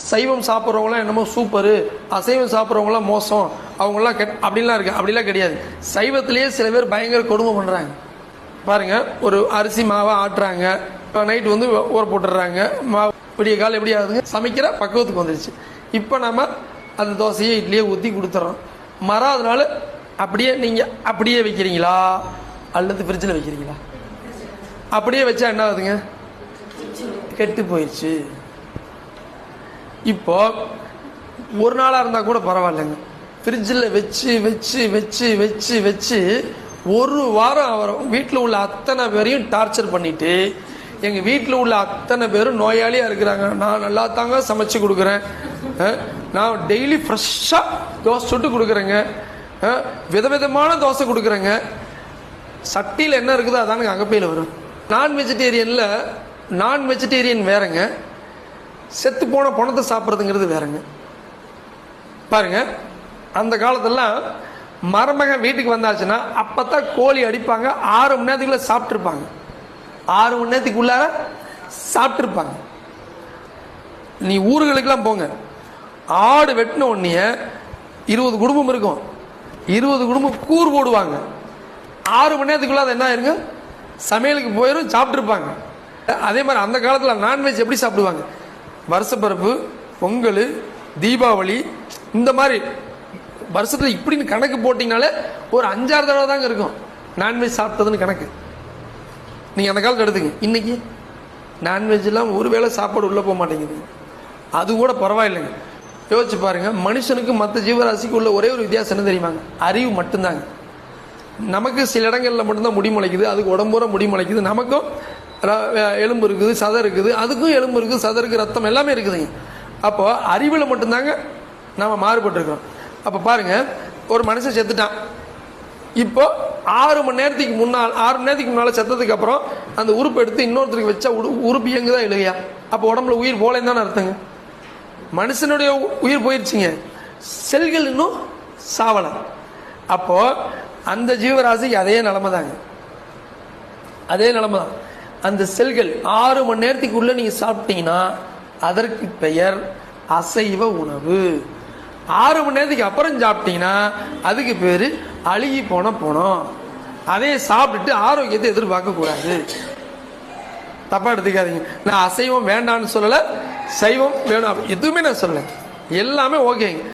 சைவம் சாப்பிட்றவங்களாம் என்னமோ சூப்பரு, அசைவம் சாப்பிட்றவங்களாம் மோசம், அவங்களாம் அப்படின்லாம் இருக்கு. அப்படிலாம் கிடையாது. சைவத்திலேயே சில பேர் பயங்கர கொடுமை பண்ணுறாங்க. பாருங்க, ஒரு அரிசி மாவை ஆட்டுறாங்க, நைட்டு வந்து ஊற போட்டுடுறாங்க, மாவு விடிய காலம் எப்படி ஆகுதுங்க, சமைக்கிற பக்குவத்துக்கு வந்துருச்சு. இப்போ நம்ம அந்த தோசையை இட்லியே ஊற்றி கொடுத்துட்றோம். மறாதனால அப்படியே நீங்கள் அப்படியே வைக்கிறீங்களா அல்லது ஃப்ரிட்ஜில் வைக்கிறீங்களா? அப்படியே வச்சா என்ன ஆகுதுங்க, கெட்டு போயிடுச்சு. இப்போ ஒரு நாளாக இருந்தால் கூட பரவாயில்லைங்க, ஃப்ரிட்ஜில் வச்சு வச்சு வச்சு வச்சு வச்சு ஒரு வாரம் அவர் வீட்டில் உள்ள அத்தனை பேரையும் டார்ச்சர் பண்ணிட்டு, எங்கள் வீட்டில் உள்ள அத்தனை பேரும் நோயாளியாக இருக்கிறாங்க, நான் நல்லா தாங்க சமைச்சு கொடுக்குறேன், நான் டெய்லி ஃப்ரெஷ்ஷாக தோசை சுட்டு கொடுக்குறேங்க, விதவிதமான தோசை கொடுக்குறேங்க, சட்டியில் என்ன இருக்குதோ அதானுங்க அகப்பையில் வரும். நான் வெஜிடேரியன் வேறங்க, செத்து போன பணத்தை சாப்பிட்றதுங்கிறது வேறங்க. பாருங்க, அந்த காலத்திலலாம் மருமகன் வீட்டுக்கு வந்தாச்சுன்னா அப்பத்தான் கோழி அடிப்பாங்க, 6 மணி நேரத்துக்குள்ள சாப்பிட்டுருப்பாங்க, 6 மணி நேரத்துக்குள்ளார சாப்பிட்டுருப்பாங்க. நீ ஊர்களுக்கெல்லாம் போங்க, ஆடு வெட்டின உடனே 20 குடும்பம் இருக்கும், 20 குடும்பம் கூறு போடுவாங்க, 6 மணி நேரத்துக்குள்ள அது என்ன ஆயிருங்க, சமையலுக்கு போயிடும், சாப்பிட்டுருப்பாங்க. அதே மாதிரி அந்த காலத்தில் நான்வெஜ் எப்படி சாப்பிடுவாங்க, வருஷப்பருப்பு, பொங்கல், தீபாவளி, இந்த மாதிரி வருஷத்தில் இப்படின்னு கணக்கு போட்டிங்கனாலே ஒரு 5-6 தடவை தாங்க இருக்கும் நான்வெஜ் சாப்பிட்டதுன்னு கணக்கு. நீங்கள் அந்த காலத்தில் எடுத்துங்க. இன்னைக்கு நான்வெஜ்லாம் ஒரு வேளை சாப்பாடு உள்ளே போக மாட்டேங்குது, அது கூட பரவாயில்லைங்க. யோசிச்சு பாருங்க, மனுஷனுக்கு மற்ற ஜீவராசிக்கு உள்ள ஒரே ஒரு வித்தியாசம் என்ன தெரியுமாங்க, அறிவு மட்டும்தாங்க. நமக்கு சில இடங்களில் மட்டும்தான் முடி முளைக்குது, அதுக்கு உடம்புற முடி முளைக்குது, நமக்கும் எலும்பு இருக்குது, சதை இருக்குது, அதுக்கும் எலும்பு இருக்குது, சதை இருக்குது, ரத்தம் எல்லாமே இருக்குதுங்க. அப்போ அறிவில் மட்டும்தாங்க நம்ம மாறுபட்டுருக்கிறோம். அப்போ பாருங்க, ஒரு மனுஷன் செத்துட்டான், இப்போ 6 மணி நேரத்துக்கு முன்னால் செத்ததுக்கு அப்புறம் அந்த உறுப்பு எடுத்து இன்னொருத்தருக்கு வச்சா உறுப்பு இயங்குதான் இல்லையா? அப்போ உடம்புல உயிர் போலேன்னு தானே அர்த்தங்க. மனுஷனுடைய உயிர் போயிடுச்சுங்க, செல்கள் இன்னும் சாவலை. அப்போ அந்த ஜீவராசிக்கு அதே நிலைமை தாங்க, அதே நிலைமை தான். அந்த செல்கள் 6 மணி நேரத்துக்குள்ள நீங்க சாப்பிட்டீங்கன்னா அதற்கு பெயர் அசைவ உணவு. 6 மணி நேரத்துக்கு அப்புறம் சாப்பிட்டீங்கன்னா அதுக்கு பேரு அழுகி போன பணம். அதே சாப்பிட்டுட்டு ஆரோக்கியத்தை எதிர்பார்க்க கூடாது. தப்பா எடுத்துக்காதீங்க. நான் அசைவம் வேண்டான்னு சொல்லல, சைவம் வேணும் எதுவுமே நான் சொல்லல, எல்லாமே ஓகேங்க.